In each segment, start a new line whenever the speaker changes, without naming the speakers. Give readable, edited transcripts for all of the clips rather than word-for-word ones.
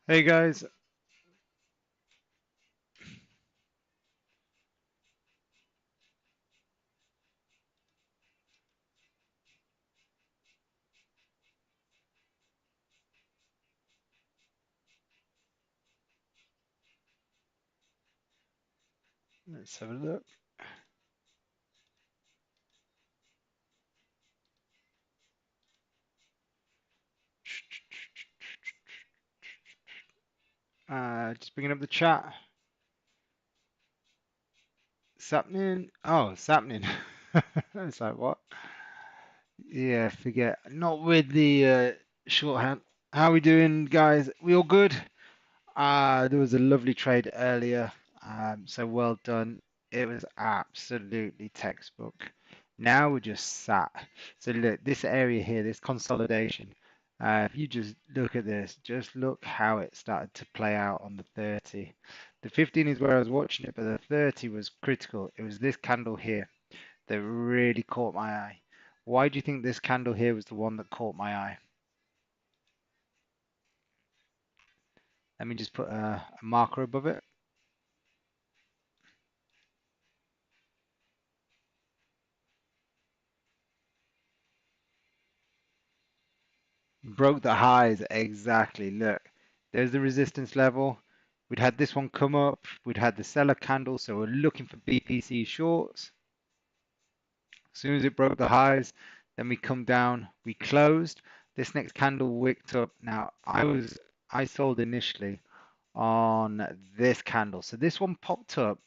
Hey guys, let's have a look. Just bringing up the chat. It's happening. Oh, it's happening. It's like what? Yeah, forget. Not with the shorthand. How we doing, guys? We all good? There was a lovely trade earlier, so well done. It was absolutely textbook. Now we're just sat. So look, this area here, this consolidation, if you just look at this, just look how it started to play out on the 30. The 15 is where I was watching it, but the 30 was critical. It was this candle here that really caught my eye. Why do you think this candle here was the one that caught my eye? Let me just put a marker above it. Broke the highs, exactly. Look, there's the resistance level. We'd had this one come up. We'd had the seller candle, so we're looking for BPC shorts. As soon as it broke the highs, then we come down, we closed. This next candle wicked up. Now, I sold initially on this candle. So this one popped up.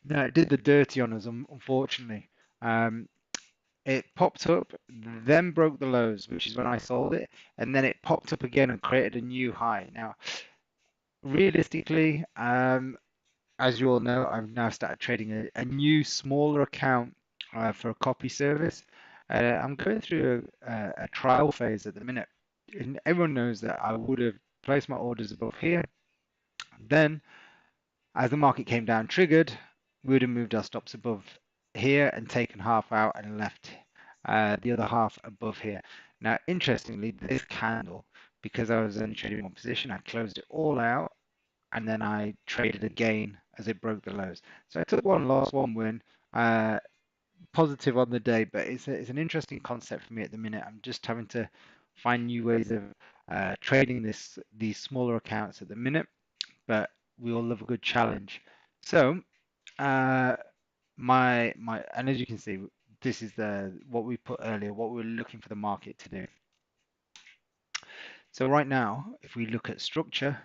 No, it did the dirty on us, unfortunately. Um, It popped up, then broke the lows, which is when I sold it, and then it popped up again and created a new high. Now, realistically, as you all know, I've now started trading a new smaller account for a copy service. I'm going through a trial phase at the minute, and everyone knows that I would have placed my orders above here. Then, as the market came down triggered, we would have moved our stops above here and taken half out and left the other half above here. Now, interestingly, this candle, because I was only trading one position, I closed it all out and then I traded again as it broke the lows. So I took one loss, one win, uh, positive on the day, but it's an interesting concept for me at the minute. I'm just having to find new ways of trading these smaller accounts at the minute, but we all love a good challenge. So, uh, and as you can see, this is the what we put earlier, what we're looking for the market to do. So right now, if we look at structure,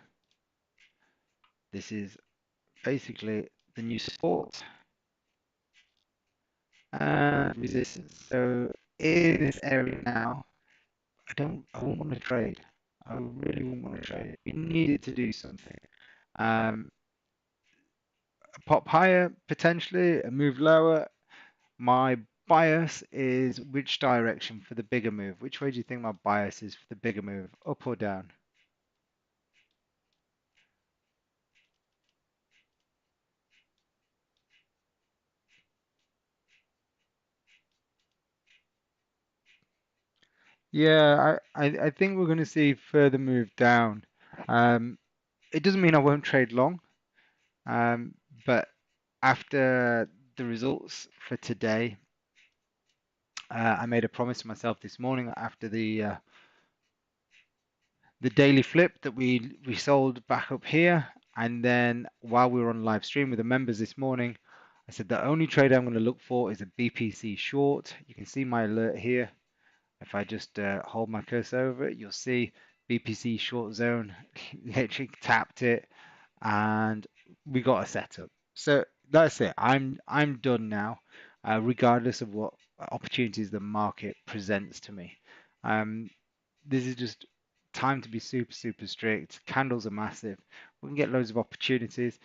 this is basically the new support and resistance. So in this area now, I won't want to trade. I really won't want to trade. We needed to do something. Um, a pop higher, potentially, a move lower. My bias is which direction for the bigger move? Which way do you think my bias is for the bigger move? Up or down? Yeah, I think we're going to see further move down. Um, it doesn't mean I won't trade long, um, but after the results for today, I made a promise to myself this morning after the daily flip that we sold back up here, and then while we were on live stream with the members this morning, I said the only trade I'm going to look for is a BPC short. You can see my alert here. If I just hold my cursor over it, you'll see BPC short zone. Literally tapped it, and we got a setup. So that's it. I'm done now, regardless of what opportunities the market presents to me. Um, this is just time to be super strict. Candles are massive. We can get loads of opportunities.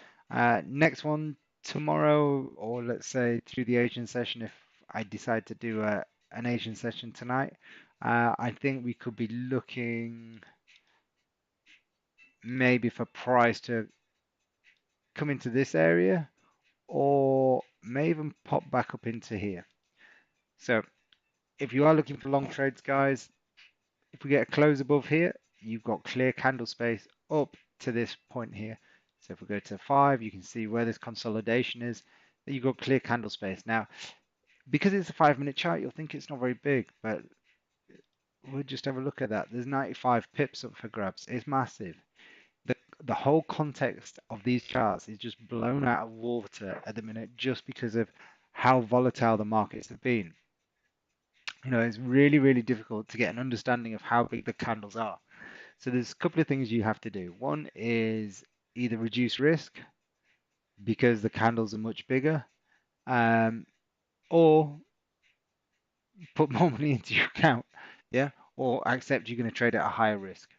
Next one tomorrow, or let's say through the Asian session, if I decide to do an Asian session tonight, I think we could be looking maybe for price to come into this area or may even pop back up into here. So if you are looking for long trades, guys, if we get a close above here, you've got clear candle space up to this point here. So if we go to 5, you can see where this consolidation is. You've got clear candle space. Now, because it's a 5-minute chart, you'll think it's not very big, but we'll just have a look at that. There's 95 pips up for grabs. It's massive. The, the whole context of these charts is just blown out of water at the minute just because of how volatile the markets have been. It's really, really difficult to get an understanding of how big the candles are. So there's a couple of things you have to do. One is either reduce risk because the candles are much bigger, um, or put more money into your account, yeah, or accept you're going to trade at a higher risk.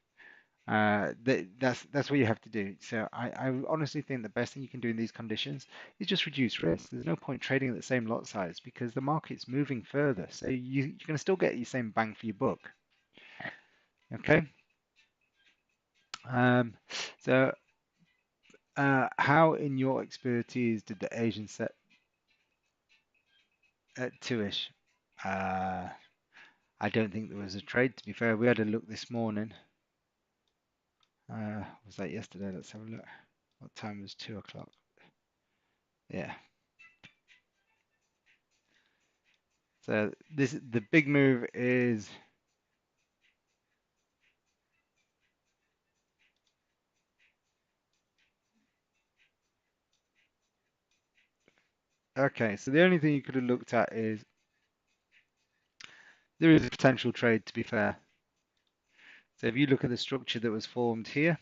That's what you have to do. So I honestly think the best thing you can do in these conditions is just reduce risk. There's no point trading at the same lot size because the market's moving further. So you're going to still get your same bang for your buck. Okay. Um, so how, in your expertise, did the Asian set at two-ish? Uh, I don't think there was a trade, to be fair. We had a look this morning. Was that yesterday? Let's have a look. What time was 2 o'clock? Yeah. So the big move is okay. So the only thing you could have looked at is there is a potential trade, to be fair. So if you look at the structure that was formed here,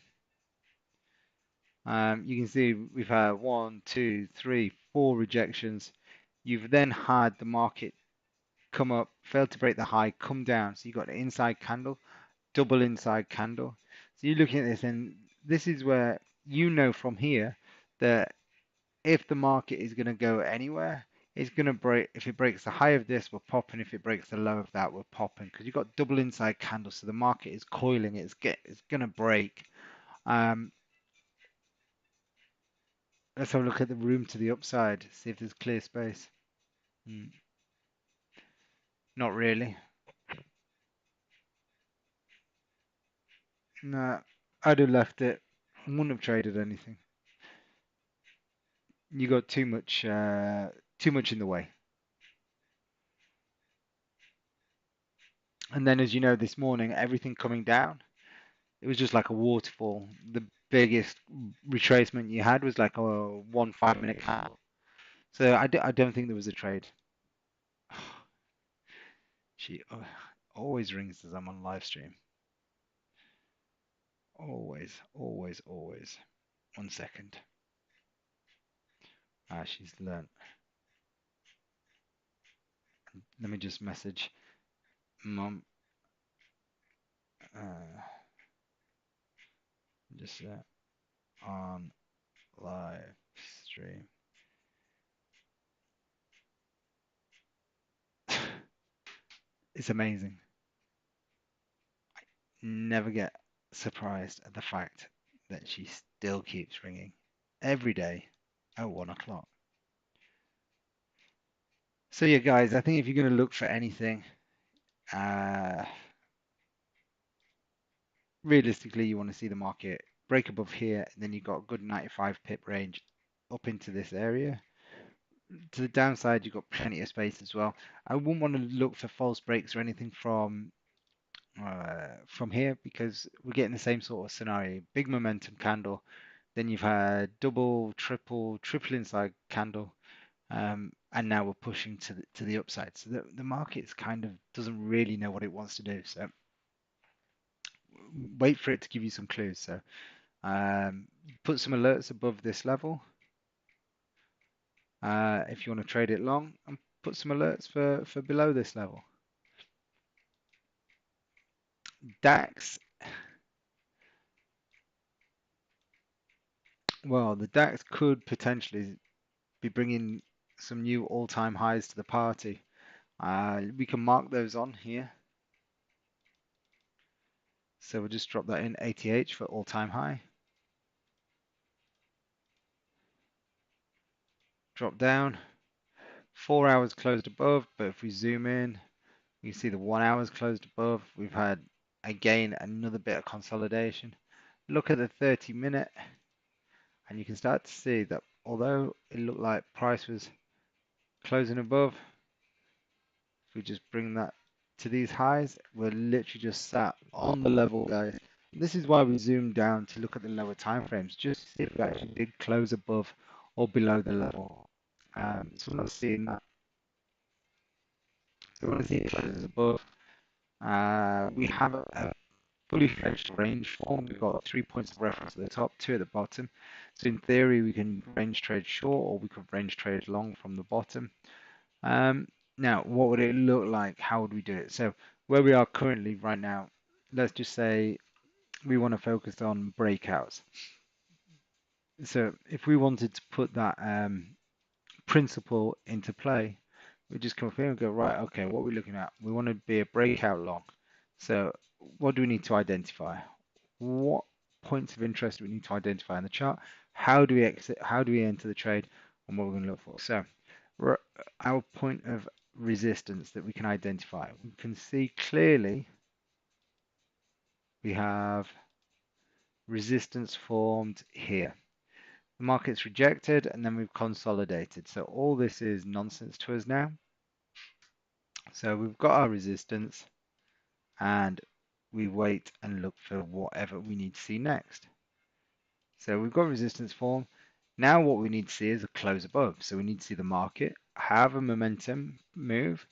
you can see we've had 1, 2, 3, 4 rejections. You've then had the market come up, failed to break the high, come down. So you've got an inside candle, double inside candle. So you're looking at this, and this is where you know from here that if the market is going to go anywhere, it's going to break. If it breaks the high of this, we're popping. If it breaks the low of that, we're popping. Because you've got double inside candles, so the market is coiling. It's going to break. Um, let's have a look at the room to the upside. See if there's clear space. Hmm, not really. No, I'd have left it. Wouldn't have traded anything. You got too much in the way. And then, as you know, this morning, everything coming down, it was just like a waterfall. The biggest retracement you had was like a 1 5-minute candle. So I don't think there was a trade. She always rings as I'm on live stream. Always, always, always. 1 second. Ah, she's learnt. Let me just message mum. Uh, just on live stream. It's amazing. Never get surprised at the fact that she still keeps ringing every day at 1 o'clock. So yeah, guys, I think if you're going to look for anything, uh, realistically, you want to see the market break above here, and then you've got a good 95 pip range up into this area. To the downside, you've got plenty of space as well. I wouldn't want to look for false breaks or anything from here because we're getting the same sort of scenario. Big momentum candle, then you've had double, triple inside candle, and now we're pushing to the upside. So the market's kind of doesn't really know what it wants to do. So wait for it to give you some clues. So put some alerts above this level if you want to trade it long, and put some alerts for below this level. DAX, well, the DAX could potentially be bringing some new all-time highs to the party. We can mark those on here. So we'll just drop that in 80H for all-time high. Drop down. 4 hours closed above, but if we zoom in, you see the 1 hour's closed above. We've had, again, another bit of consolidation. Look at the 30-minute, and you can start to see that although it looked like price was closing above, if we just bring that to these highs, we're literally just sat on the level, guys. This is why we zoomed down to look at the lower time frames, just to see if we actually did close above or below the level. So we're not seeing that. So we want to see it closes above. We have a fully fledged range form. We've got 3 points of reference at the top, 2 at the bottom. So in theory, we can range trade short or we could range trade long from the bottom. Now, what would it look like? How would we do it? So where we are currently right now, let's just say we want to focus on breakouts. So if we wanted to put that principle into play, we just come up here and go, right, okay, what are we looking at? We want to be a breakout long. So what do we need to identify? What points of interest do we need to identify in the chart? How do we exit? How do we enter the trade? And what we're going to look for. So our point of resistance that we can identify. We can see clearly we have resistance formed here. The market's rejected and then we've consolidated. So all this is nonsense to us now. So we've got our resistance and we wait and look for whatever we need to see next. So we've got resistance form. Now what we need to see is a close above. So we need to see the market have a momentum move,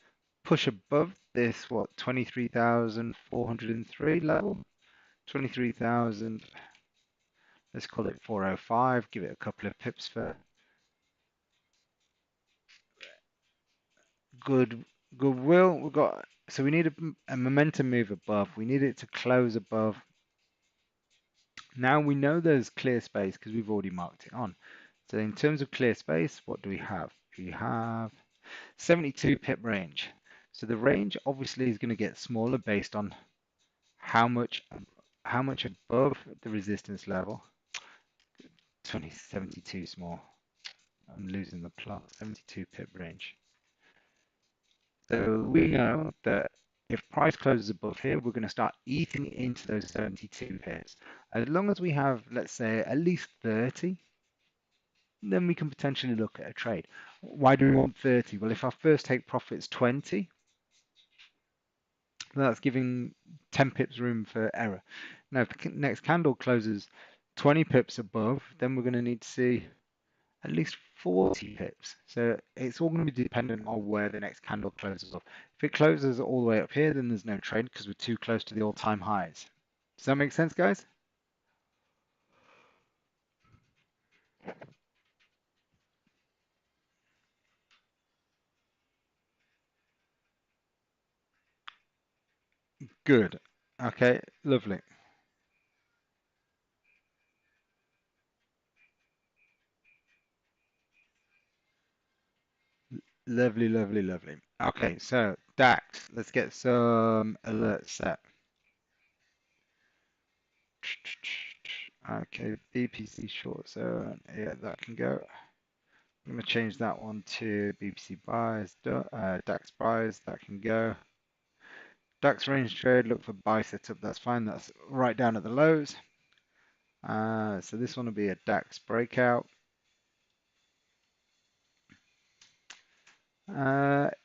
push above this, what, 23,403 level? 23,000, let's call it 405, give it a couple of pips for goodwill. We've got, so we need a momentum move above. We need it to close above. Now we know there's clear space because we've already marked it on. So in terms of clear space, what do we have? We have 72 pip range. So the range obviously is going to get smaller based on how much above the resistance level. 72 small. I'm losing the plot. 72 pip range. So we know that if price closes above here, we're going to start eating into those 72 pips. As long as we have, let's say, at least 30, then we can potentially look at a trade. Why do we want 30? Well, if our first take profit is 20, that's giving 10 pips room for error. Now, if the next candle closes 20 pips above, then we're going to need to see at least 40 pips. So it's all going to be dependent on where the next candle closes off. If it closes all the way up here, then there's no trade because we're too close to the all-time highs. Does that make sense, guys? Good. Okay, lovely. Lovely, lovely, lovely. Okay, so DAX, let's get some alerts set. Okay, BPC short zone. Yeah, that can go. I'm going to change that one to BPC buys, DAX buys. That can go. DAX range trade, look for buy setup. That's fine. That's right down at the lows. So this one will be a DAX breakout.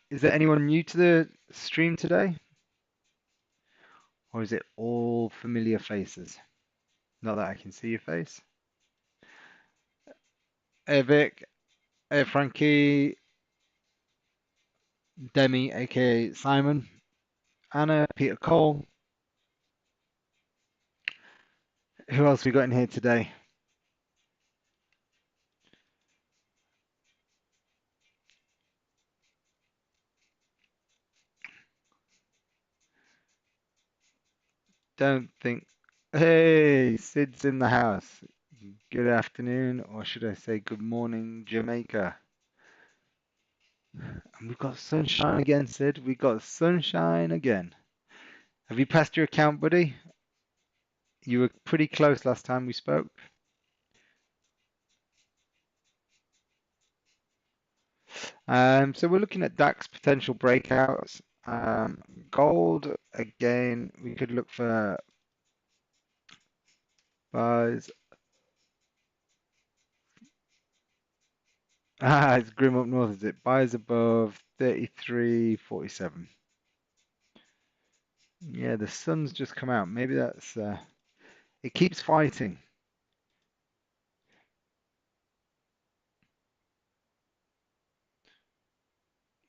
Is there anyone new to the stream today? Or is it all familiar faces? Not that I can see your face. Hey Vic, hey Frankie, Demi, aka Simon, Anna, Peter Cole. Who else we got in here today? Don't think. Hey, Sid's in the house. Good afternoon, or should I say good morning, Jamaica. And we've got sunshine again, Sid. We got sunshine again. Have you passed your account, buddy? You were pretty close last time we spoke. So we're looking at DAX potential breakouts. Gold, again, we could look for Buys. It's grim up north, is it? Buys above 33.47. Yeah, the sun's just come out. Maybe that's it keeps fighting.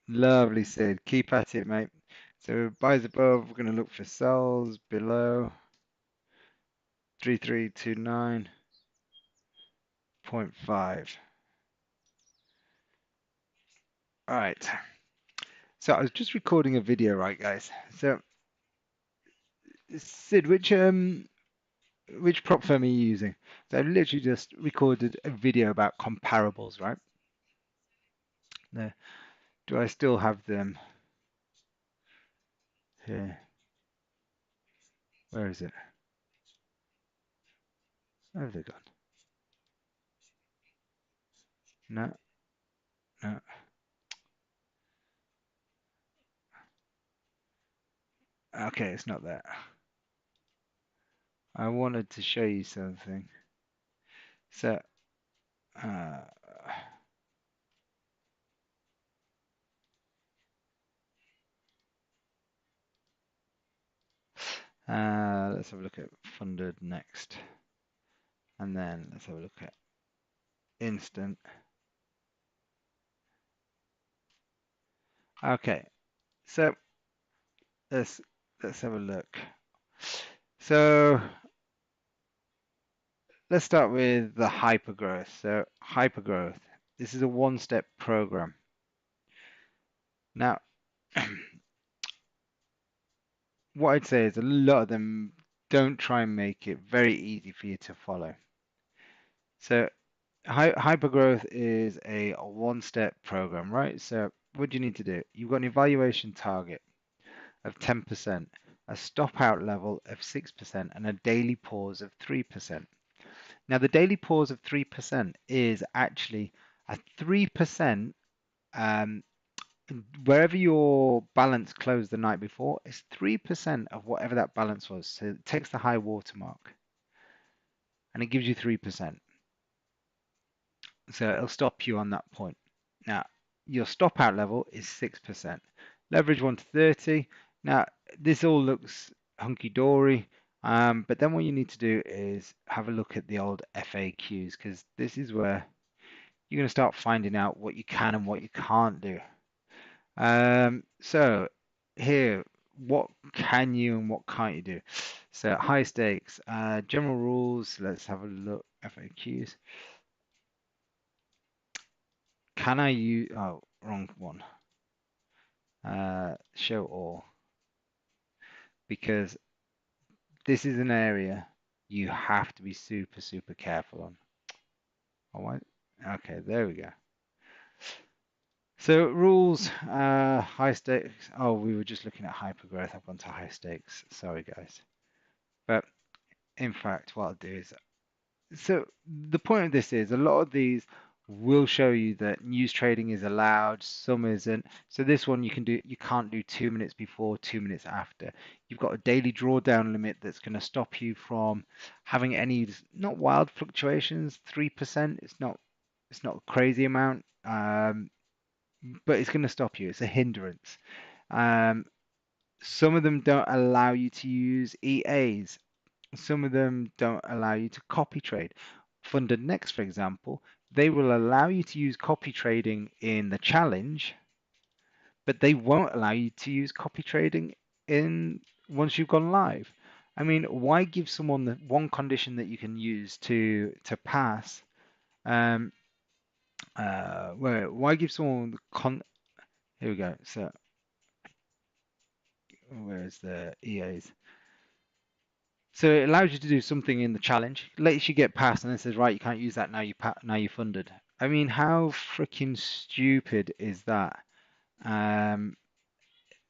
Lovely, Sid. Keep at it, mate. So buys above, we're going to look for sells below 3329.5. All right. So I was just recording a video, right, guys? So Sid, which prop firm are you using? So I literally just recorded a video about comparables, right? Now, do I still have them here? Where is it? Where have they gone? No, no. Okay, it's not there. I wanted to show you something. So, uh, let's have a look at funded next. And then let's have a look at instant. Okay, so let's let's have a look. So let's start with the hypergrowth. So hypergrowth. This is a one-step program. Now, what I'd say is a lot of them don't try and make it very easy for you to follow. So hypergrowth is a one-step program, right? So what do you need to do? You've got an evaluation target of 10%, a stop out level of 6%, and a daily pause of 3%. Now, the daily pause of 3% is actually a 3%, um, wherever your balance closed the night before, it's 3% of whatever that balance was. So it takes the high watermark and it gives you 3%. So it'll stop you on that point. Now, your stop out level is 6%. Leverage 1 to 30. Now, this all looks hunky dory, but then what you need to do is have a look at the old FAQs because this is where you're going to start finding out what you can and what you can't do. So here, what can you and what can't you do? So high stakes, general rules. Let's have a look. FAQs. Can I use? Oh, wrong one. Show all because this is an area you have to be super careful on. Oh, what? Okay, there we go. So rules, high stakes. Oh, we were just looking at hypergrowth. I've gone to high stakes. Sorry, guys. But in fact, what I'll do is, so the point of this is a lot of these will show you that news trading is allowed, some isn't. So this one you can't do 2 minutes before, 2 minutes after. You've got a daily drawdown limit that's going to stop you from having any, not wild fluctuations, 3%. It's not a crazy amount. But it's going to stop you. It's a hindrance. Um, some of them don't allow you to use EAs. Some of them don't allow you to copy trade. Funded Next, for example, they will allow you to use copy trading in the challenge, but they won't allow you to use copy trading in once you've gone live. I mean, why give someone the one condition that you can use to pass? Um, why give someone the Here we go. So where's the EAs? So it allows you to do something in the challenge, lets you get past, and then says, right, you can't use that now. Now you're funded. I mean, how freaking stupid is that? Um,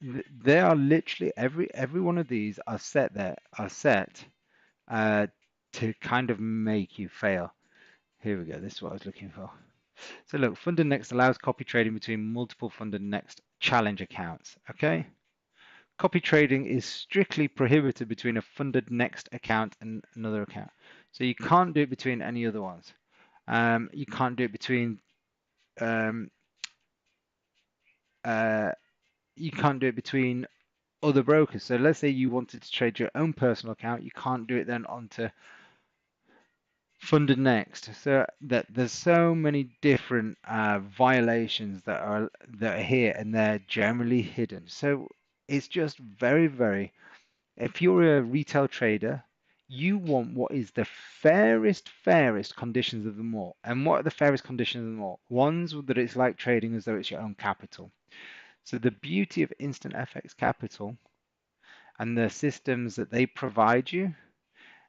they are literally every one of these are set uh, to kind of make you fail. Here we go. This is what I was looking for. So look, funded next allows copy trading between multiple funded next challenge accounts. Okay. Copy trading is strictly prohibited between a funded next account and another account. So you can't do it between any other ones. You can't do it between um, uh, you can't do it between other brokers. So let's say you wanted to trade your own personal account, you can't do it then onto funded next. So that there's so many different violations that are here, and they're generally hidden. So it's just very. If you're a retail trader, you want what is the fairest conditions of them all. And what are the fairest conditions of them all? Ones that it's like trading as though it's your own capital. So the beauty of instant FX capital and the systems that they provide you,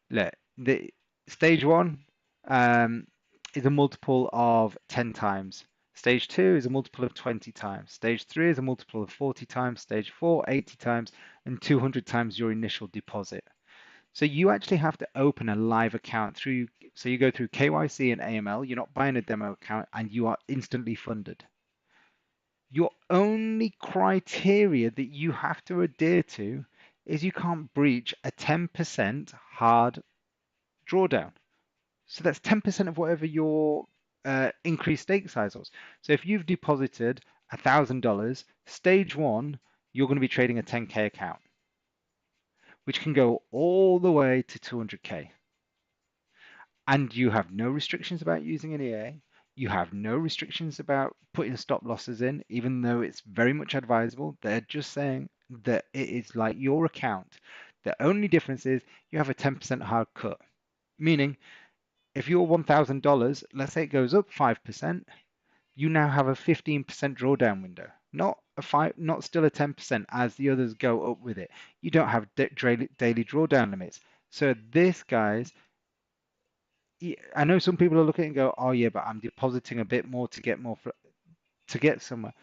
look, the stage one is a multiple of 10 times. Stage two is a multiple of 20 times. Stage three is a multiple of 40 times. Stage four, 80 times, and 200 times your initial deposit. So you actually have to open a live account through, so you go through KYC and AML, you're not buying a demo account, and you are instantly funded. Your only criteria that you have to adhere to is you can't breach a 10% hard drawdown. So that's 10% of whatever your increased stake size was. So if you've deposited $1,000, stage one, you're going to be trading a 10K account, which can go all the way to 200K. And you have no restrictions about using an EA. You have no restrictions about putting stop losses in, even though it's very much advisable. They're just saying that it is like your account. The only difference is you have a 10% hard cut, meaning if your $1,000, let's say it goes up 5%, you now have a 15% drawdown window, not a five, not still a 10% as the others go up with it. You don't have daily drawdown limits. So this, guys, I know some people are looking and go, oh yeah, but I'm depositing a bit more to get more to get somewhere.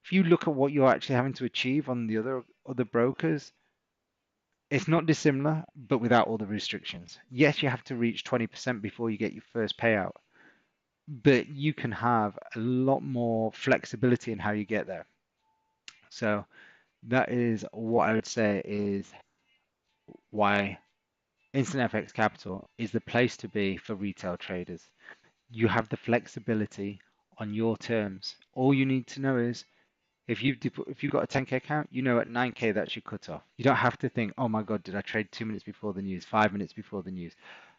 If you look at what you're actually having to achieve on the other brokers, it's not dissimilar, but without all the restrictions. Yes, you have to reach 20% before you get your first payout, but you can have a lot more flexibility in how you get there. So that is what I would say is why Instant FX Capital is the place to be for retail traders. You have the flexibility on your terms. All you need to know is if you've got a 10K account, you know at 9K that's your cutoff. You don't have to think, oh my God, did I trade 2 minutes before the news, 5 minutes before the news?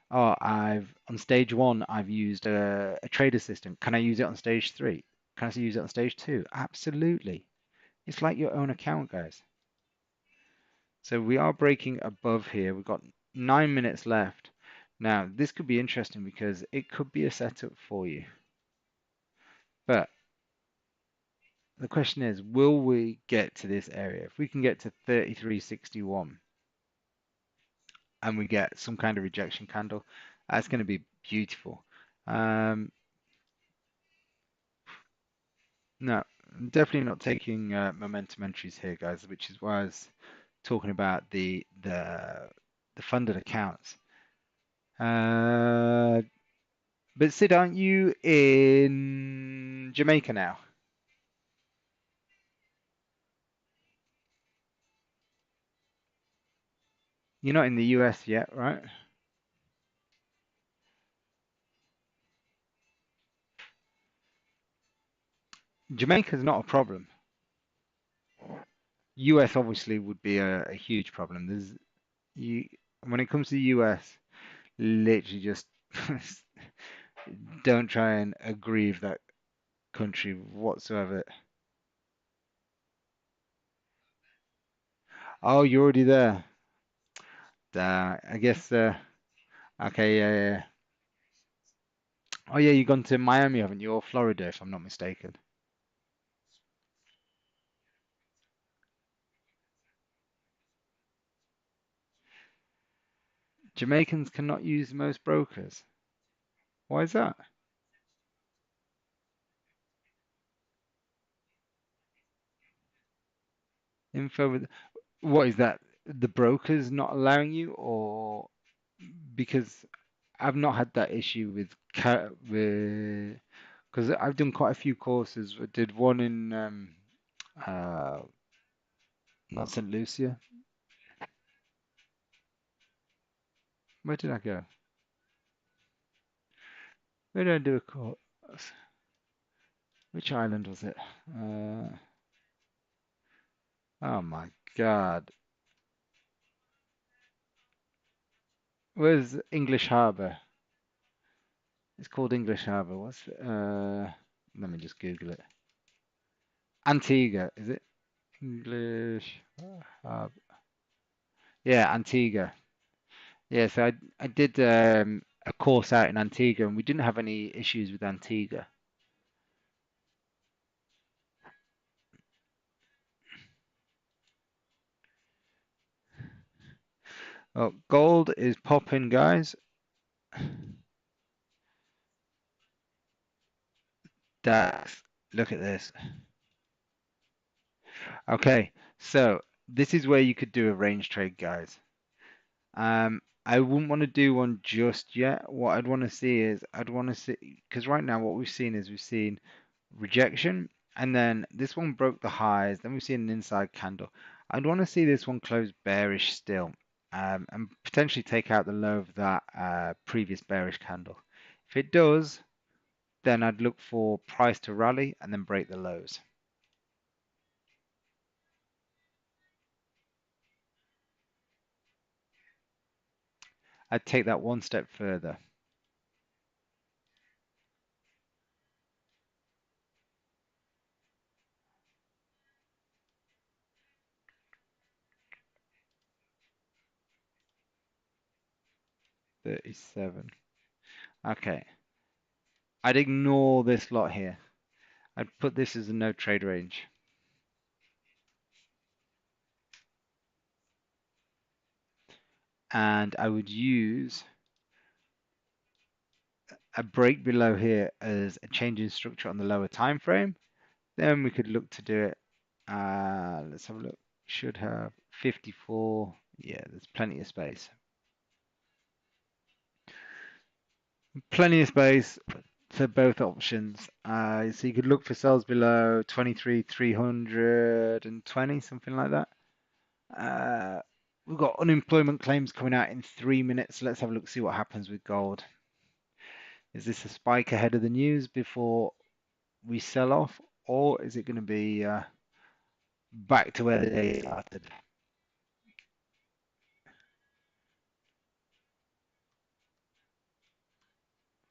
Oh, I've on stage one, I've used a trade assistant. Can I use it on stage three? Can I use it on stage two? Absolutely. It's like your own account, guys. So we are breaking above here. We've got 9 minutes left. Now, this could be interesting because it could be a setup for you. But the question is, will we get to this area? If we can get to 33.61 and we get some kind of rejection candle, that's going to be beautiful. No, I'm definitely not taking momentum entries here, guys, which is why I was talking about the funded accounts. But Sid, aren't you in Jamaica now? You're not in the US yet, right? Jamaica's not a problem. US obviously would be a huge problem. You when it comes to the US, literally just don't try and aggrieve that country whatsoever. Oh, you're already there. I guess. Okay, yeah. Oh, yeah, you've gone to Miami, haven't you? Or Florida, if I'm not mistaken. Jamaicans cannot use most brokers. Why is that? Info with what is that? The brokers not allowing you, or because I've not had that issue with because I've done quite a few courses. I did one in uh not St. Lucia. Where did I go? We don't do a call. Which island was it? Oh my God. Where's English Harbour? It's called English Harbour. Let me just Google it. Antigua, is it? English Harbour. Yeah, Antigua. Yeah, so I did a course out in Antigua and we didn't have any issues with Antigua. Oh, gold is popping, guys. That's, look at this. Okay, so this is where you could do a range trade, guys. I wouldn't want to do one just yet. What I'd want to see is I'd want to see because right now what we've seen rejection, and then this one broke the highs. Then we've seen an inside candle. I'd want to see this one close bearish still, and potentially take out the low of that previous bearish candle. If it does, then I'd look for price to rally and then break the lows. I'd take that one step further. 37. Okay. I'd ignore this lot here. I'd put this as a no trade range. And I would use a break below here as a change in structure on the lower time frame. Then we could look to do it. Let's have a look. Should have 54. Yeah, there's plenty of space. Plenty of space for both options. So you could look for sales below 23,320, something like that. We've got unemployment claims coming out in 3 minutes. Let's have a look, see what happens with gold. Is this a spike ahead of the news before we sell off, or is it going to be back to where the day started?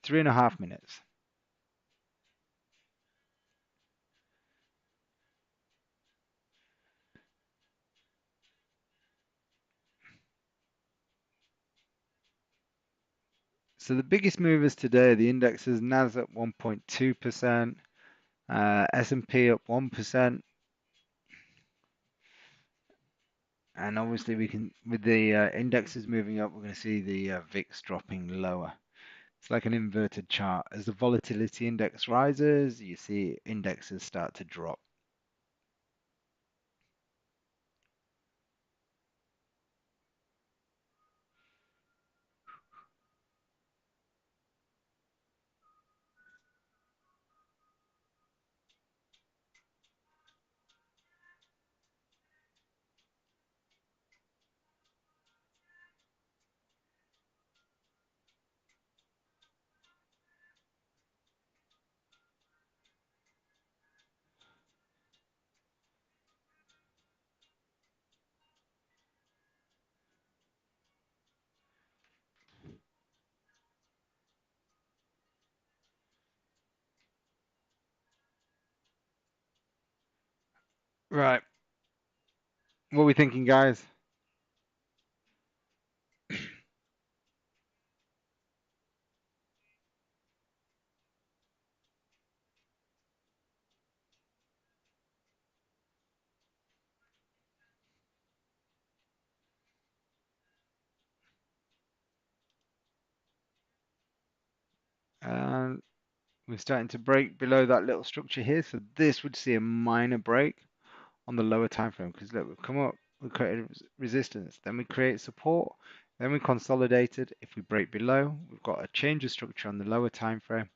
3.5 minutes. So the biggest movers today, the indexes, NASDAQ 1.2%, S&P up 1%, and obviously we can, with the indexes moving up, we're going to see the VIX dropping lower. It's like an inverted chart. As the volatility index rises, you see indexes start to drop. Right. What are we thinking, guys? And we're starting to break below that little structure here. So this would see a minor break on the lower time frame because look, we've come up, we created resistance, then we create support, then we consolidated. If we break below, we've got a change of structure on the lower time frame,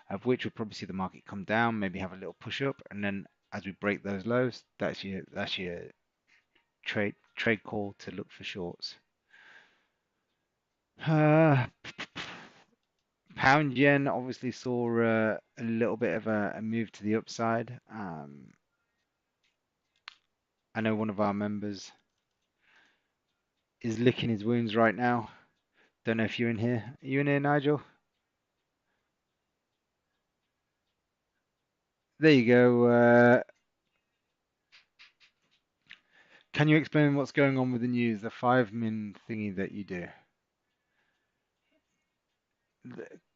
of which we'll probably see the market come down, maybe have a little push up, and then as we break those lows, that's your trade call to look for shorts. Uh, Pound yen obviously saw a little bit of a move to the upside. I know one of our members is licking his wounds right now. Don't know if you're in here. Are you in here, Nigel? There you go. Can you explain what's going on with the news, the 5 min thingy that you do?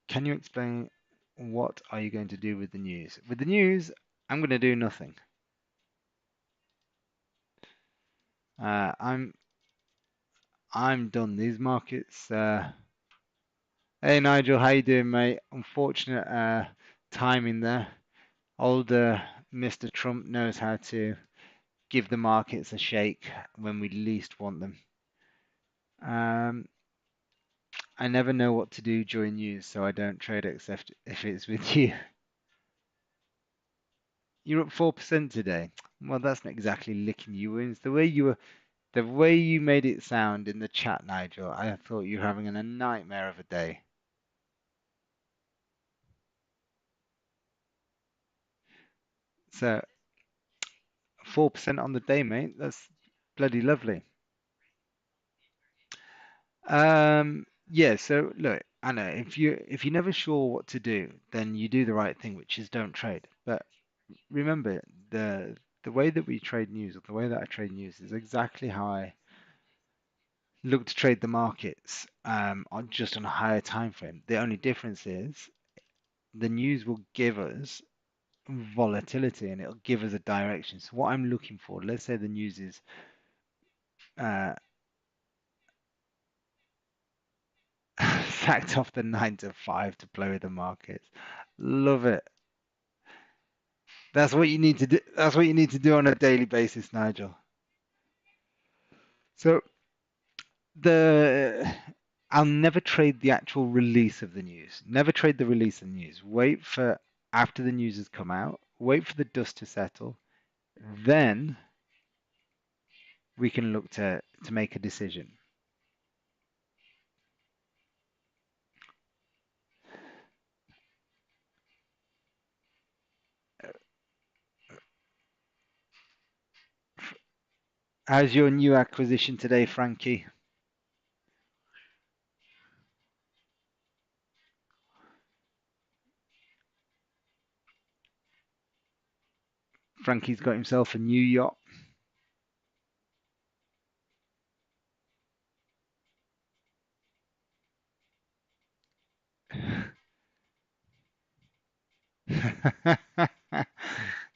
Can you explain what are you going to do with the news? With the news, I'm going to do nothing. Uh, I'm I'm done. These markets. Hey Nigel, how you doing, mate? Unfortunate timing there. Old Mr. Trump knows how to give the markets a shake when we least want them. Um, I never know what to do during news, so I don't trade except if it's with you. You're up 4% today. Well, that's not exactly licking you wounds. The way you made it sound in the chat, Nigel, I thought you were having a nightmare of a day. So 4% on the day, mate. That's bloody lovely. Yeah, so look, I know if you're never sure what to do, then you do the right thing, which is don't trade. But remember, the way that we trade news, or the way that I trade news, is exactly how I look to trade the markets, on just on a higher time frame. The only difference is the news will give us volatility and it'll give us a direction. So what I'm looking for, let's say the news is uh, sacked off the 9 to 5 to play with the markets. Love it. That's what you need to do. That's what you need to do on a daily basis, Nigel. So the I'll never trade the actual release of the news. Never trade the release of the news. Wait for after the news has come out. Wait for the dust to settle. Then we can look to make a decision. How's your new acquisition today, Frankie? Frankie's got himself a new yacht.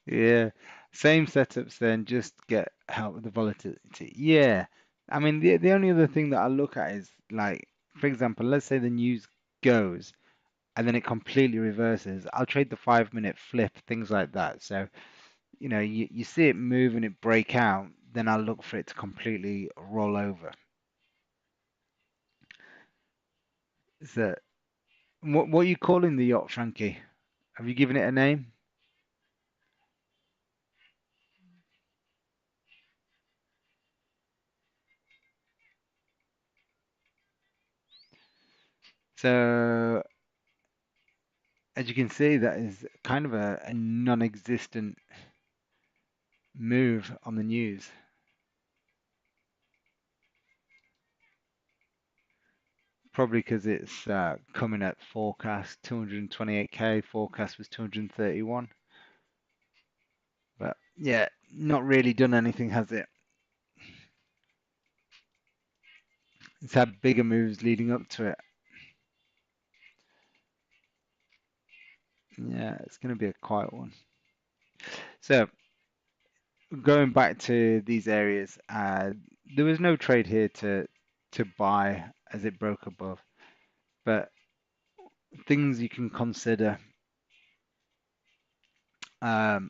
Yeah, same setups then, just get help with the volatility. Yeah, I mean the only other thing that I look at is like, for example, let's say the news goes and then it completely reverses. I'll trade the 5 minute flip, things like that. So, you see it move and it break out, then I'll look for it to completely roll over. So, what are you calling the yacht, Frankie? Have you given it a name? So, as you can see, that is kind of a non-existent move on the news. Probably because it's coming at forecast 228k, forecast was 231. But yeah, not really done anything, has it? It's had bigger moves leading up to it. Yeah, it's going to be a quiet one. So going back to these areas, there was no trade here to buy as it broke above, but things you can consider. Um,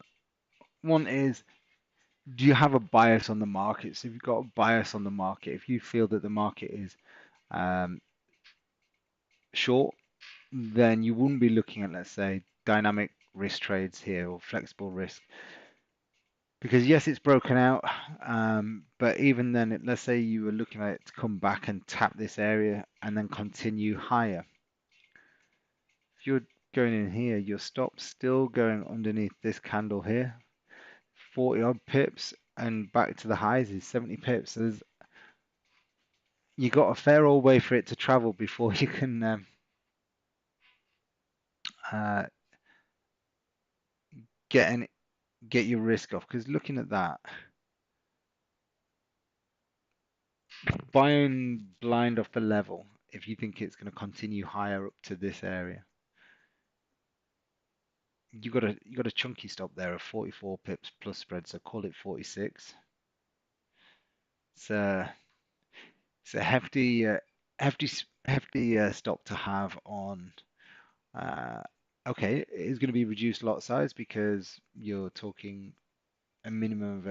One is, do you have a bias on the market? So if you've got a bias on the market, if you feel that the market is um, short, then you wouldn't be looking at, let's say, dynamic risk trades here or flexible risk. Because yes, it's broken out, but even then, let's say you were looking at it to come back and tap this area and then continue higher. if you're going in here, your stop's still going underneath this candle here, 40 odd pips, and back to the highs is 70 pips. So you got a fair old way for it to travel before you can uh, get get your risk off. Because looking at that, buying blind off the level, if you think it's going to continue higher up to this area, you got a chunky stop there of 44 pips plus spread, so call it 46. It's a it's a hefty stop to have on. Uh, okay, it's going to be reduced lot size because you're talking a minimum of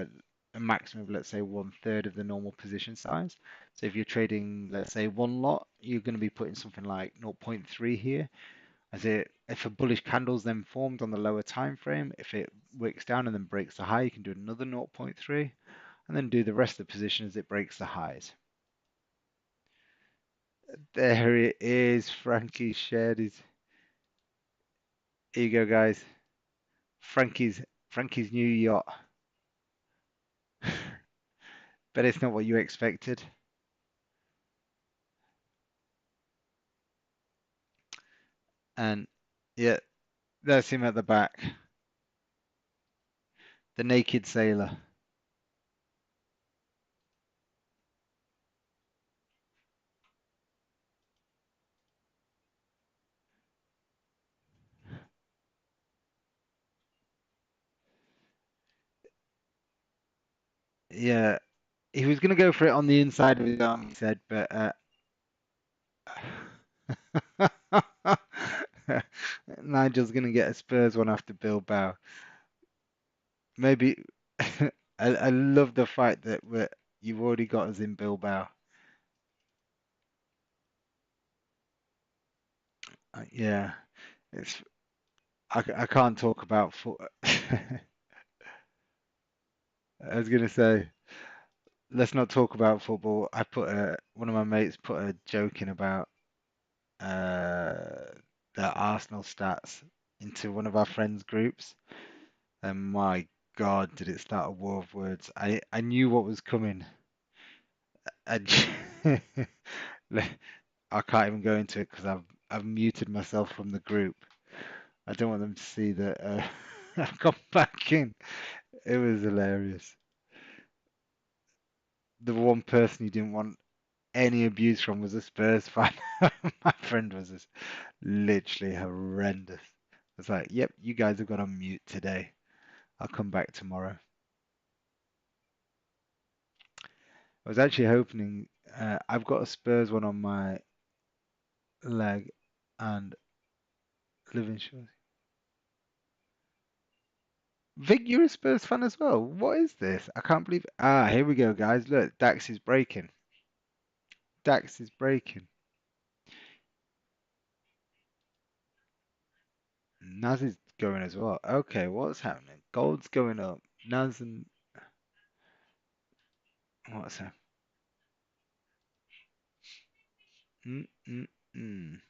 a maximum of, let's say, one third of the normal position size. So if you're trading, let's say, one lot, you're going to be putting something like zero point 0.3 here. If a bullish candle's then formed on the lower time frame, if it wicks down and then breaks the high, you can do another 0.3 and then do the rest of the position as it breaks the highs. There it is. Frankie shared his. Here you go, guys. Frankie's new yacht. But it's not what you expected. And yeah, that's him at the back. The naked sailor. Yeah, he was gonna go for it on the inside of his arm, he said, but Nigel's gonna get a Spurs one after Bilbao. Maybe I love the fact that you've already got us in Bilbao. Yeah, it's I can't talk about foot. I was gonna say let's not talk about football. I put one of my mates put a joke in about uh the Arsenal stats into one of our friends' groups, and my God, did it start a war of words. I knew what was coming. I, I can't even go into it because I've muted myself from the group. I don't want them to see that I've gone back in. It was hilarious. The one person you didn't want any abuse from was a Spurs fan. My friend was just literally horrendous. It's like, yep, you guys have got on mute today. I'll come back tomorrow. I was actually hoping I've got a Spurs one on my leg and living sure. Vic, you're a Spurs fan as well. What is this? I can't believe. Ah, here we go, guys. Look, Dax is breaking. Dax is breaking. Naz is going as well. Okay, what's happening? Gold's going up. Naz and what's that? Mm, mm, mm.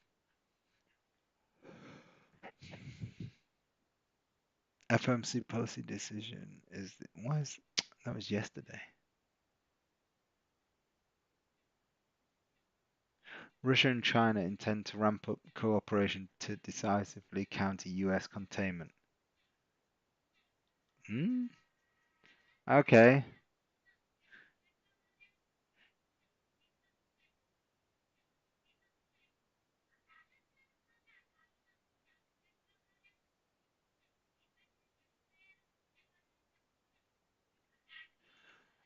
FMC policy decision is why is that was yesterday. Russia and China intend to ramp up cooperation to decisively counter US containment. Hmm? Okay.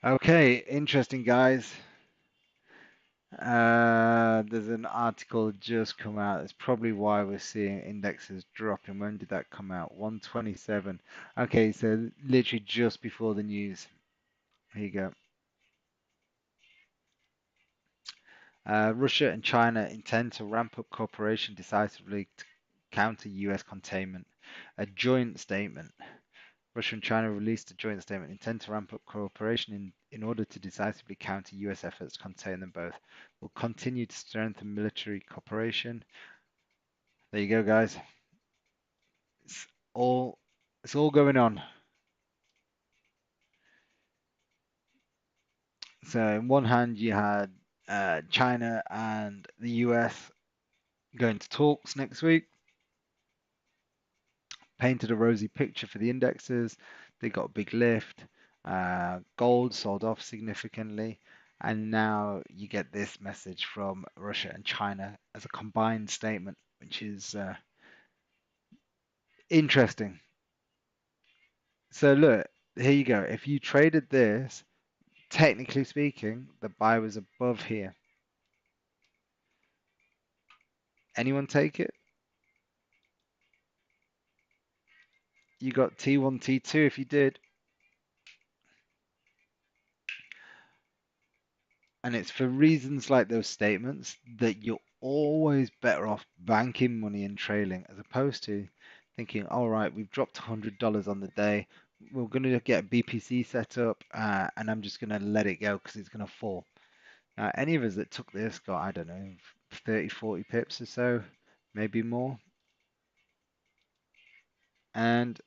Okay, interesting, guys. There's an article just come out. That's probably why we're seeing indexes dropping. When did that come out? 127. Okay, so literally just before the news. Here you go. Russia and China intend to ramp up cooperation decisively to counter US containment. A joint statement. Russia and China released a joint statement intend to ramp up cooperation in order to decisively counter US efforts to contain them both. Will continue to strengthen military cooperation. There you go, guys. It's all it's all going on. So in one hand you had China and the US going to talks next week, painted a rosy picture for the indexes. They got a big lift. Gold sold off significantly. And now you get this message from Russia and China as a combined statement, which is interesting. So look, here you go. If you traded this, technically speaking, the buy was above here. Anyone take it? You got T1, T2 if you did. And it's for reasons like those statements that you're always better off banking money and trailing as opposed to thinking, all right, we've dropped $100 on the day. We're going to get a BPC set up and I'm just going to let it go because it's going to fall. Any of us that took this got, I don't know, 30, 40 pips or so, maybe more. And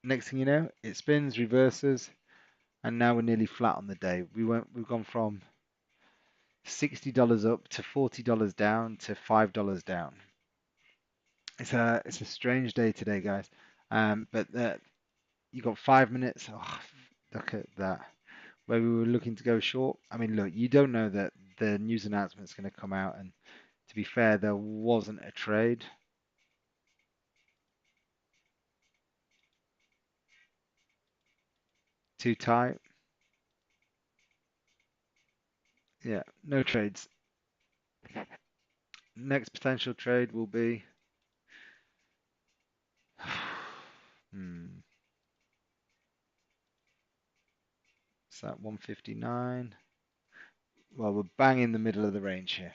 next thing you know, it spins, reverses, and now we're nearly flat on the day. We've gone from $60 up to $40 down to $5 down. It's a strange day today, guys. But you got 5 minutes. Oh, look at that. Where we were looking to go short. I mean, look, you don't know that the news announcement's going to come out, and to be fair, there wasn't a trade. Too tight. Yeah, no trades. Next potential trade will be. Hmm. Is that 159? Well, we're bang in the middle of the range here.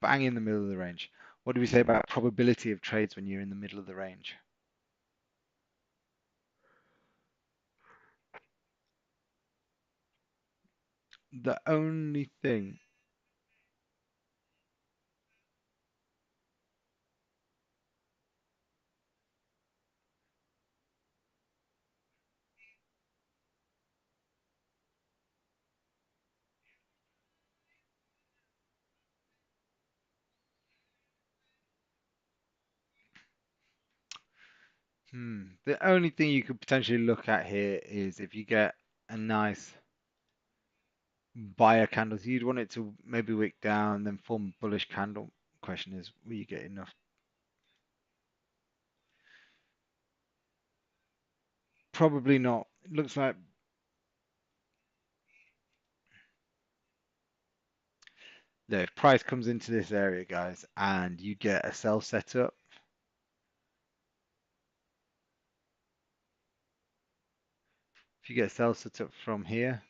Bang in the middle of the range. What do we say about probability of trades when you're in the middle of the range? The only thing, the only thing you could potentially look at here is if you get a nice buyer candle, so you'd want it to maybe wick down, then form a bullish candle. Question is, will you get enough? Probably not. It looks like the price comes into this area, guys, and you get a sell setup. If you get a sell setup from here,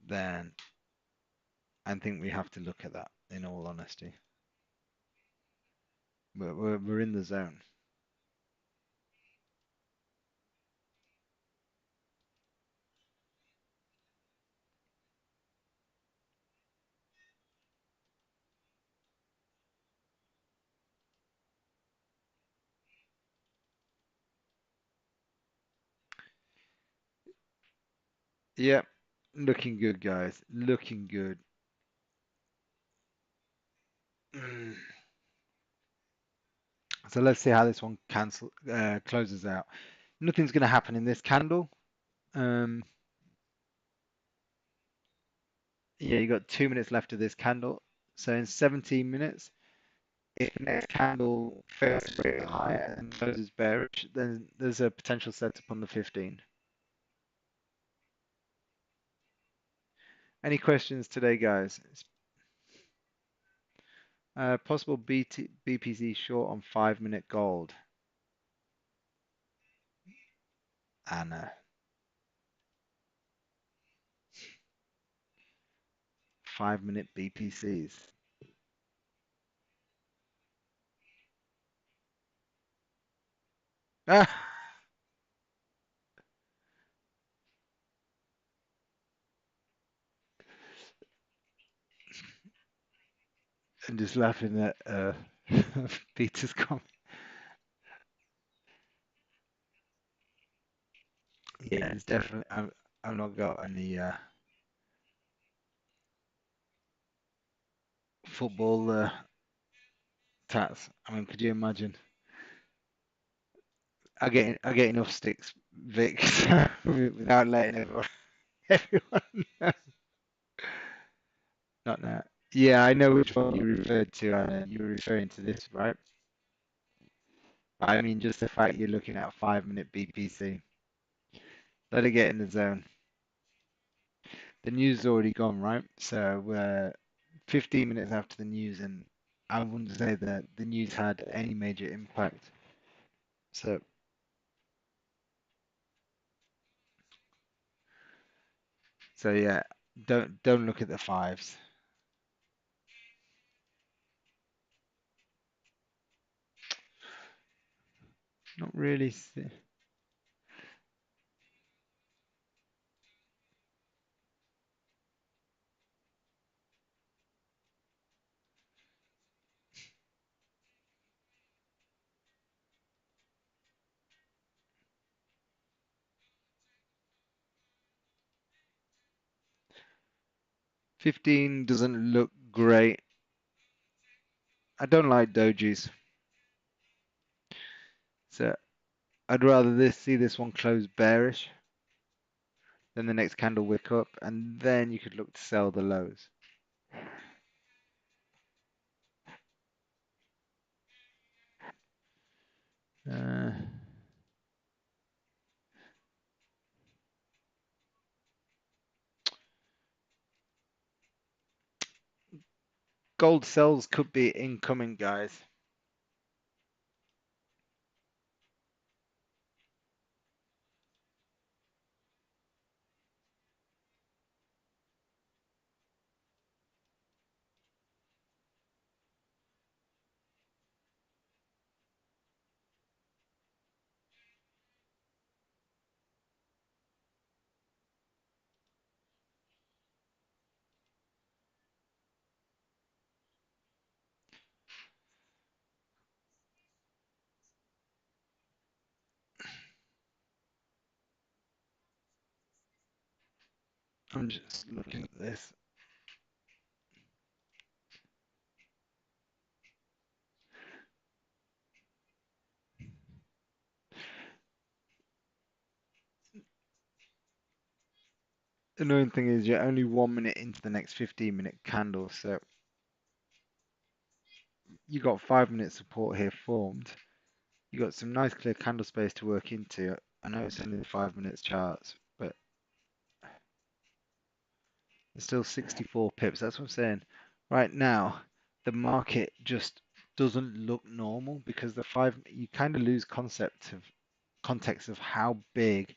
then I think we have to look at that in all honesty. We're in the zone. Yep, looking good, guys. Looking good. So let's see how this one closes out. Nothing's going to happen in this candle. Um, yeah, you got 2 minutes left of this candle. So in 17 minutes, if the next candle fails to break the high and closes bearish, then there's a potential setup on the 15. Any questions today, guys? Possible BPC short on 5-minute gold. Anna, 5-minute BPCs. Ah, and just laughing at Peter's comment. Yeah, it's definitely. I've not got any football tats. I mean, could you imagine? I get enough sticks, Vic, without letting everyone know. Not that. Yeah, I know which one you referred to. You were referring to this, right? I mean, just the fact you're looking at a 5 minute BPC. Let it get in the zone. The news is already gone, right? So we're 15 minutes after the news, and I wouldn't say that the news had any major impact. So, so yeah, don't look at the fives. Not really. 15 doesn't look great. I don't like dojis, so I'd rather see this one close bearish than the next candle wick up, and then you could look to sell the lows. Uh, Gold sells could be incoming, guys. 'm just looking at this. The annoying thing is you're only 1 minute into the next 15-minute candle, so you got 5 minute support here formed. You got some nice clear candle space to work into. I know it's only 5 minutes charts, but it's still 64 pips. That's what I'm saying. Right now, the market just doesn't look normal because you kind of lose context of how big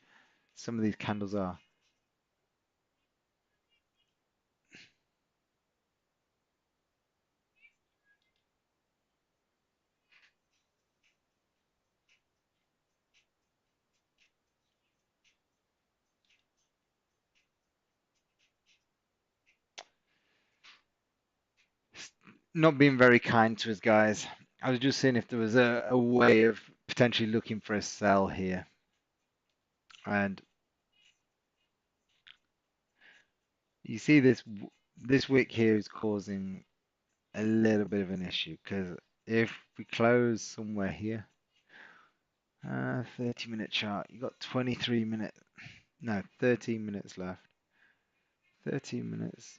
some of these candles are. Not being very kind to his guys. I was just seeing if there was a way of potentially looking for a sell here. And you see this wick here is causing a little bit of an issue because if we close somewhere here, 30-minute chart, you got 23 minutes, no, 13 minutes left. 13 minutes.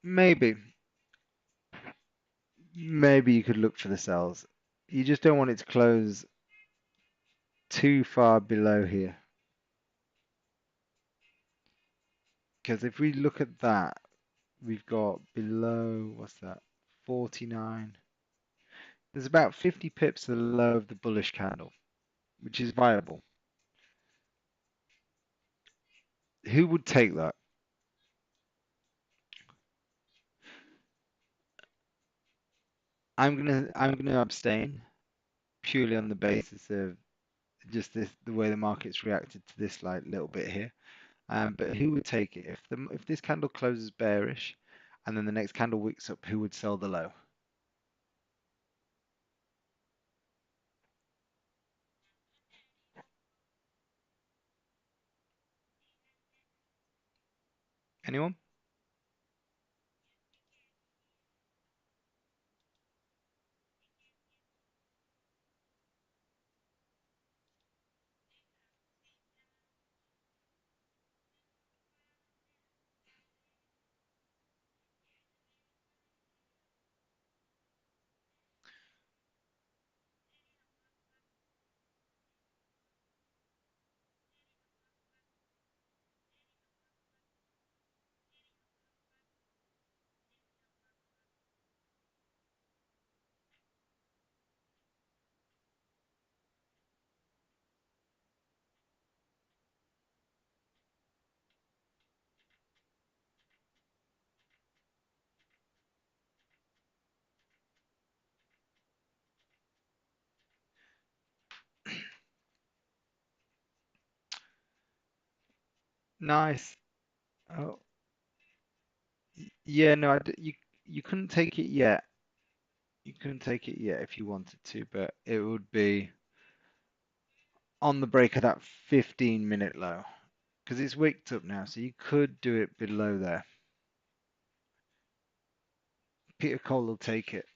Maybe, maybe you could look for the sells. You just don't want it to close too far below here. Because if we look at that, we've got below, what's that, 49. There's about 50 pips to the low of the bullish candle, which is viable. Who would take that? I'm gonna abstain purely on the basis of just the way the market's reacted to this like little bit here. But who would take it if this candle closes bearish, and then the next candle wicks up? Who would sell the low? Anyone? Nice. Oh, yeah. No, you couldn't take it yet. You couldn't take it yet if you wanted to, but it would be on the break of that 15-minute low because it's wicked up now, so you could do it below there. Peter Cole will take it.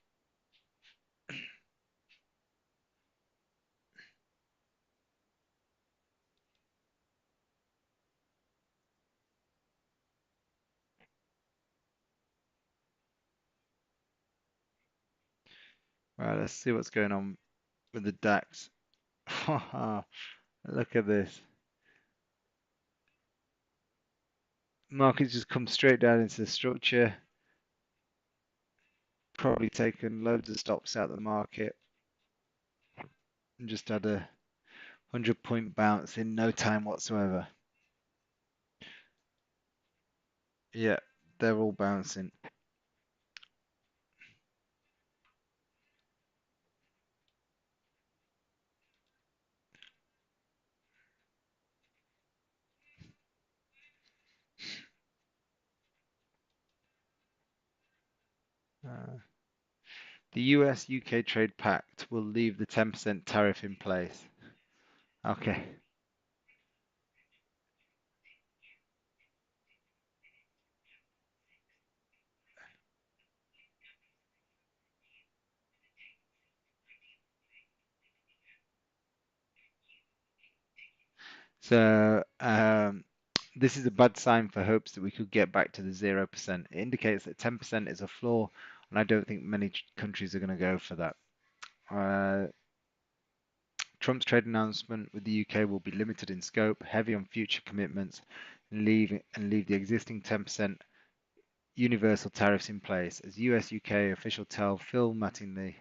Right, let's see what's going on with the DAX. Look at this. Market's just come straight down into the structure. Probably taken loads of stops out of the market and just had a 100-point bounce in no time whatsoever. Yeah, they're all bouncing. Uh, the US UK trade pact will leave the 10% tariff in place. Okay. So this is a bad sign for hopes that we could get back to the 0%. It indicates that 10% is a floor, and I don't think many countries are going to go for that. Trump's trade announcement with the UK will be limited in scope, heavy on future commitments, and leave the existing 10% universal tariffs in place, as US UK official tell Phil Mattingly,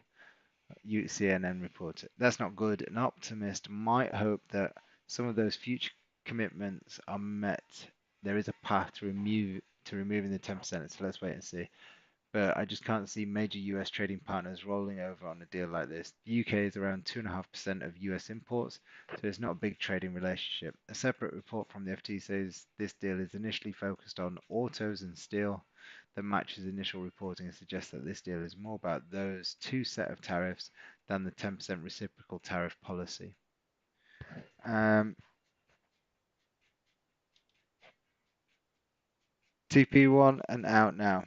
CNN reported. That's not good. An optimist might hope that some of those future commitments are met. There is a path to removing the 10%, so let's wait and see. But I just can't see major US trading partners rolling over on a deal like this. The UK is around 2.5% of US imports, so it's not a big trading relationship. A separate report from the FT says this deal is initially focused on autos and steel that matches initial reporting and suggests that this deal is more about those two set of tariffs than the 10% reciprocal tariff policy. TP1 and out now.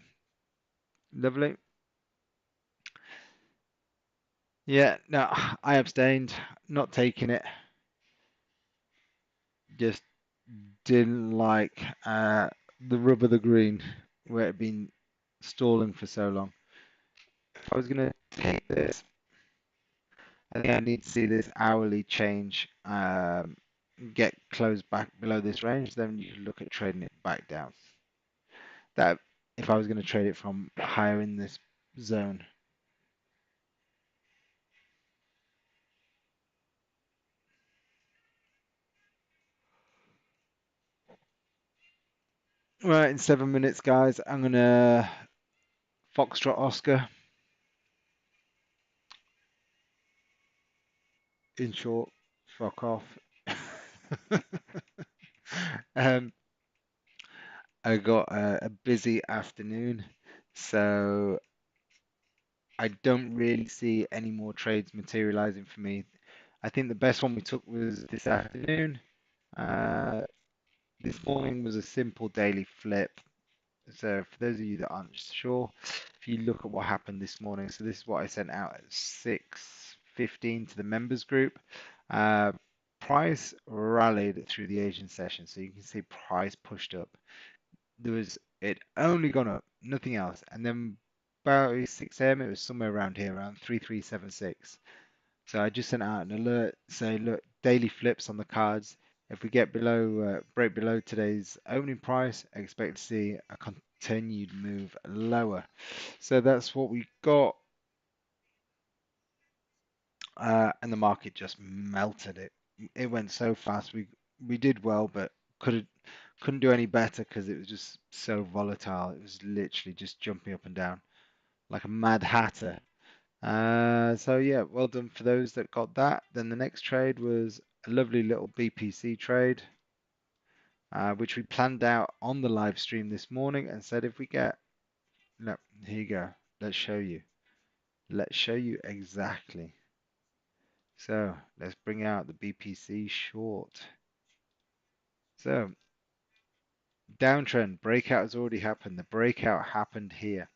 Lovely. Yeah, no, I abstained, not taking it. Just didn't like the rub of the green where it had been stalling for so long. If I was going to take this, I think I need to see this hourly change get closed back below this range, then you can look at trading it back down. That if I was going to trade it from higher in this zone. Right, in 7 minutes, guys, I'm going to Foxtrot Oscar, in short, fuck off. um, I got a busy afternoon, so I don't really see any more trades materializing for me. I think the best one we took was this afternoon. Uh, this morning was a simple daily flip. So for those of you that aren't sure, if you look at what happened this morning, so this is what I sent out at 6:15 to the members group. Uh, Price rallied through the Asian session, so you can see price pushed up. There was it only gone up, nothing else, and then about 6 a.m. it was somewhere around here, around 3376. So I just sent out an alert, say, look, daily flips on the cards. If we get below, break below today's opening price, I expect to see a continued move lower. So that's what we got, and the market just melted it. It went so fast. We did well, but couldn't do any better because it was just so volatile. It was literally just jumping up and down like a mad hatter. So yeah, well done for those that got that. Then the next trade was a lovely little BPC trade, which we planned out on the live stream this morning and said if we get, no, here you go. Let's show you. Let's show you exactly. So let's bring out the BPC short. So downtrend breakout has already happened. The breakout happened here.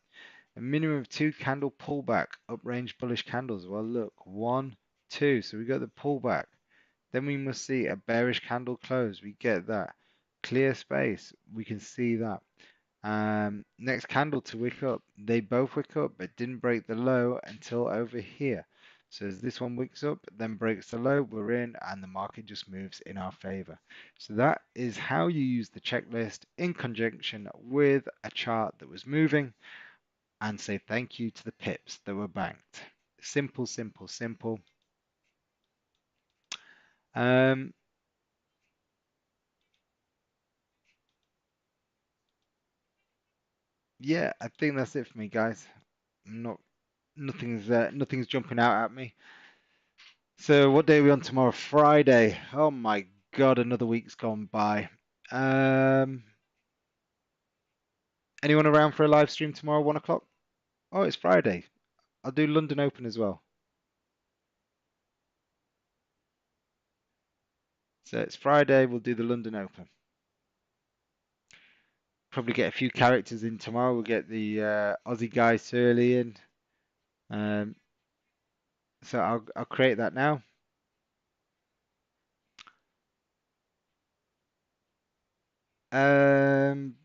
A minimum of two candle pullback, up range bullish candles. Well, look, one, two. So we got the pullback. Then we must see a bearish candle close. We get that. Clear space. We can see that. Next candle to wick up. They both wick up, but didn't break the low until over here. So as this one wicks up, then breaks the low, we're in, and the market just moves in our favor. So that is how you use the checklist in conjunction with a chart that was moving and say thank you to the pips that were banked. Simple, simple, simple. Um, yeah, I think that's it for me, guys. I'm not nothing's jumping out at me. So what day are we on tomorrow? Friday. Oh my God, another week's gone by. Um, Anyone around for a live stream tomorrow, 1 o'clock? Oh, it's Friday. I'll do London Open as well. So it's Friday, we'll do the London Open. Probably get a few characters in tomorrow. We'll get the Aussie guy Surly in. Um, so I'll create that now. Um,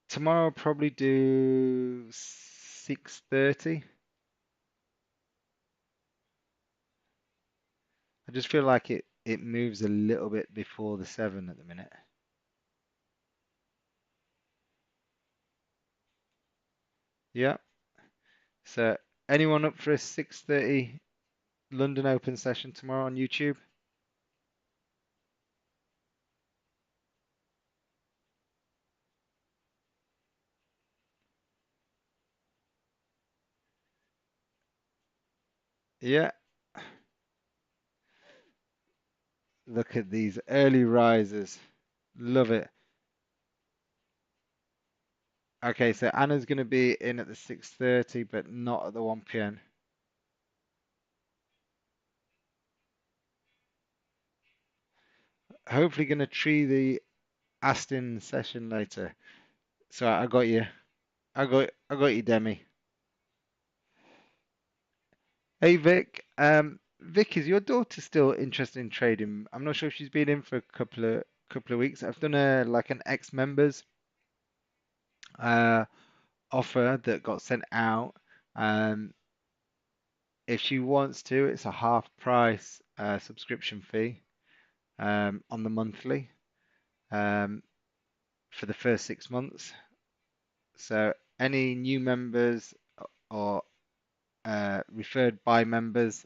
Tomorrow I'll probably do 6:30. I just feel like it moves a little bit before the 7 at the minute. Yeah. So anyone up for a 6:30 London Open session tomorrow on YouTube? Yeah. Look at these early risers. Love it. Okay, so Anna's going to be in at the 6:30, but not at the 1 p.m. Hopefully going to tree the Aston session later. So I got you. I got you, Demi. Hey Vic. Vic, is your daughter still interested in trading? I'm not sure if she's been in for a couple of weeks. I've done a like an ex-members uh offer that got sent out. Um, if she wants to, it's a half price subscription fee on the monthly um, for the first 6 months. So any new members or referred by members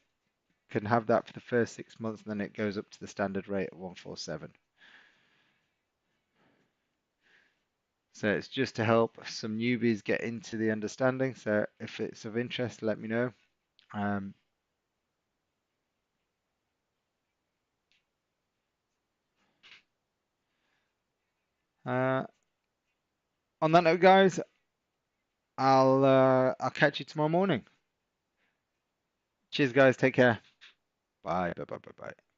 can have that for the first 6 months, and then it goes up to the standard rate of 147. So it's just to help some newbies get into the understanding. So if it's of interest, let me know. Um, uh, On that note, guys, I'll catch you tomorrow morning. Cheers, guys. Take care. Bye. Bye. Bye. Bye. Bye.